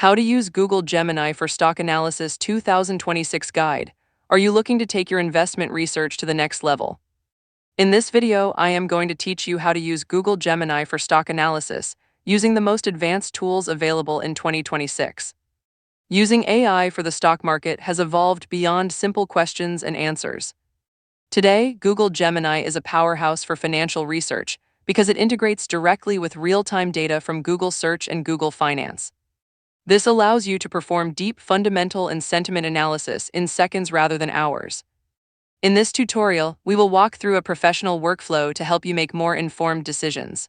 How to use Google Gemini for Stock Analysis 2026 Guide. Are you looking to take your investment research to the next level? In this video, I am going to teach you how to use Google Gemini for stock analysis, using the most advanced tools available in 2026. Using AI for the stock market has evolved beyond simple questions and answers. Today, Google Gemini is a powerhouse for financial research because it integrates directly with real-time data from Google Search and Google Finance. This allows you to perform deep fundamental and sentiment analysis in seconds rather than hours. In this tutorial, we will walk through a professional workflow to help you make more informed decisions.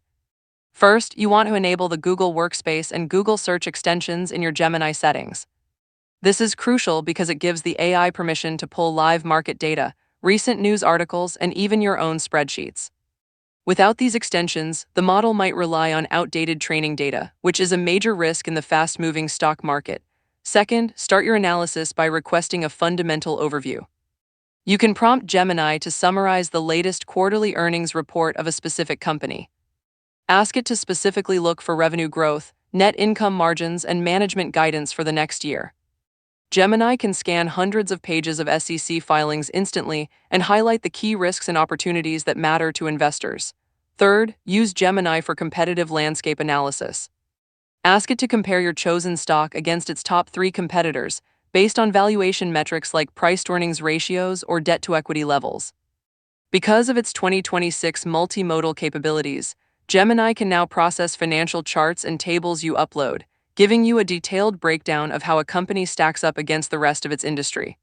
First, you want to enable the Google Workspace and Google Search extensions in your Gemini settings. This is crucial because it gives the AI permission to pull live market data, recent news articles, and even your own spreadsheets. Without these extensions, the model might rely on outdated training data, which is a major risk in the fast-moving stock market. Second, start your analysis by requesting a fundamental overview. You can prompt Gemini to summarize the latest quarterly earnings report of a specific company. Ask it to specifically look for revenue growth, net income margins, and management guidance for the next year. Gemini can scan hundreds of pages of SEC filings instantly and highlight the key risks and opportunities that matter to investors. Third, use Gemini for competitive landscape analysis. Ask it to compare your chosen stock against its top 3 competitors based on valuation metrics like price-to-earnings ratios or debt-to-equity levels. Because of its 2026 multimodal capabilities, Gemini can now process financial charts and tables you upload, giving you a detailed breakdown of how a company stacks up against the rest of its industry.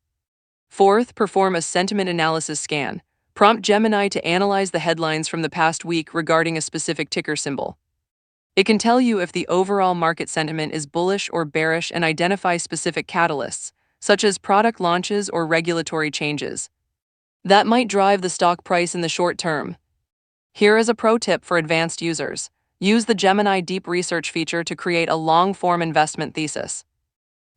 Fourth, perform a sentiment analysis scan. Prompt Gemini to analyze the headlines from the past week regarding a specific ticker symbol. It can tell you if the overall market sentiment is bullish or bearish and identify specific catalysts, such as product launches or regulatory changes, that might drive the stock price in the short term. Here is a pro tip for advanced users. Use the Gemini Deep Research feature to create a long-form investment thesis.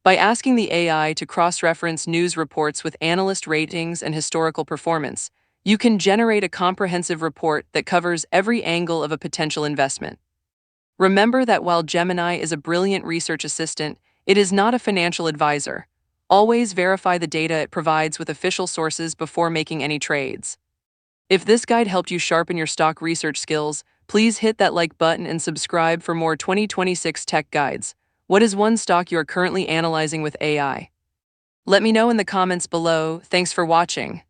By asking the AI to cross-reference news reports with analyst ratings and historical performance, you can generate a comprehensive report that covers every angle of a potential investment. Remember that while Gemini is a brilliant research assistant, it is not a financial advisor. Always verify the data it provides with official sources before making any trades. If this guide helped you sharpen your stock research skills, please hit that like button and subscribe for more 2026 tech guides. What is one stock you are currently analyzing with AI? Let me know in the comments below. Thanks for watching.